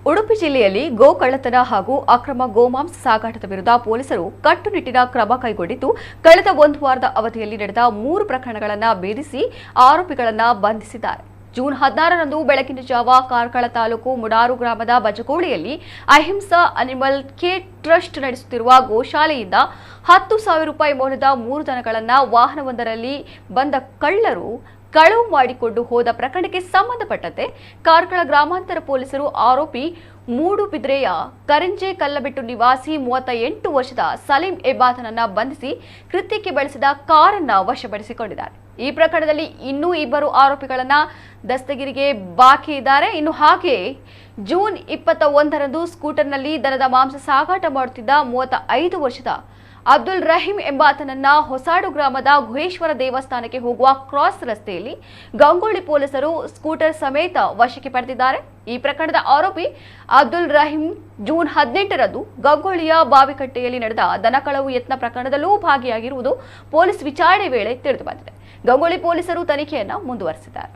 ಉಡುಪಿ ಜಿಲ್ಲೆಯಲ್ಲಿ ಗೋ ಕಳ್ಳತನ ಹಾಗೂ ಅಕ್ರಮ ಗೋಮಾಂಸ ಸಾಗಾಟದ ವಿರುದ್ಧ ಪೊಲೀಸರು ಕಟ್ಟುನಿಟ್ಟಿನ ಕ್ರಮ ಕೈಗೊಂಡಿದ್ದು, ಕಳೆದ ಒಂದು ವಾರದ ಅವಧಿಯಲ್ಲಿ ನಡೆದ 3 ಪ್ರಕರಣಗಳನ್ನು ಭೇದಿಸಿ ಆರೋಪಿಗಳನ್ನು ಬಂಧಿಸಿದ್ದಾರೆ. ಜೂನ್ 16ರಂದು ಬೆಳಗಿನ ಜಾವ ಕಾರ್ಕಳ ತಾಲೂಕು ಮುಡಾರು ಗ್ರಾಮದ ಬಜಗೋಳಿಯಲ್ಲಿ ಅಹಿಂಸಾ ಅನಿಮಲ್ ಕೇರ್ ಟ್ರಸ್ಟ್ ನಡೆಸುತ್ತಿರುವ ಗೋಶಾಲೆಯಿಂದ 10,000 ರೂಪಾಯಿ ಮೌಲ್ಯದ 3 ದನಗಳನ್ನು ವಾಹನವೊಂದರಲ್ಲಿ ಬಂದ ಕಳ್ಳರು ಕಳವು ಮಾಡಿಕೊಂಡು ಹೋದ ಪ್ರಕರಣಕ್ಕೆ ಸಂಬಂಧಪಟ್ಟಂತೆ ಕಾರ್ಕಳ ಗ್ರಾಮಾಂತರ ಪೊಲೀಸರು ಆರೋಪಿ ಮೂಡುಬಿದ್ರೆಯ ಕರಿಂಜೆ ಕಲ್ಲಬೆಟ್ಟು ನಿವಾಸಿ 38 ವರ್ಷದ ಸಲೀಂ ಎಂಬಾತನನ್ನ ಬಂಧಿಸಿ ಕೃತ್ಯಕ್ಕೆ ಬಳಸಿದ ಕಾರನ್ನ ವಶಪಡಿಸಿಕೊಂಡಿದ್ದಾರೆ. ಈ ಪ್ರಕರಣದಲ್ಲಿ ಇನ್ನೂ 2 ಆರೋಪಿಗಳನ್ನ ದಸ್ತಗಿರಿಗೆ ಬಾಕಿ ಇದ್ದಾರೆ. ಇನ್ನು ಹಾಗೆ ಜೂನ್ 21ರಂದು ಸ್ಕೂಟರ್ನಲ್ಲಿ ದನದ ಮಾಂಸ ಸಾಗಾಟ ಮಾಡುತ್ತಿದ್ದ 35 ವರ್ಷದ ಅಬ್ದುಲ್ ರಹೀಂ ಎಂಬಾತನನ್ನ ಹೊಸಾಡು ಗ್ರಾಮದ ಗುಹೇಶ್ವರ ದೇವಸ್ಥಾನಕ್ಕೆ ಹೋಗುವ ಕ್ರಾಸ್ ರಸ್ತೆಯಲ್ಲಿ ಗಂಗೊಳ್ಳಿ ಪೊಲೀಸರು ಸ್ಕೂಟರ್ ಸಮೇತ ವಶಕ್ಕೆ ಪಡೆದಿದ್ದಾರೆ. ಈ ಪ್ರಕರಣದ ಆರೋಪಿ ಅಬ್ದುಲ್ ರಹೀಂ ಜೂನ್ 18ರಂದು ಗಂಗೊಳ್ಳಿಯ ಬಾವಿಕಟ್ಟೆಯಲ್ಲಿ ನಡೆದ ದನಕಳವು ಯತ್ನ ಪ್ರಕರಣದಲ್ಲೂ ಭಾಗಿಯಾಗಿರುವುದು ಪೊಲೀಸ್ ವಿಚಾರಣೆ ವೇಳೆ ತಿಳಿದುಬಂದಿದೆ. ಗಂಗೊಳ್ಳಿ ಪೊಲೀಸರು ತನಿಖೆಯನ್ನು ಮುಂದುವರೆಸಿದ್ದಾರೆ.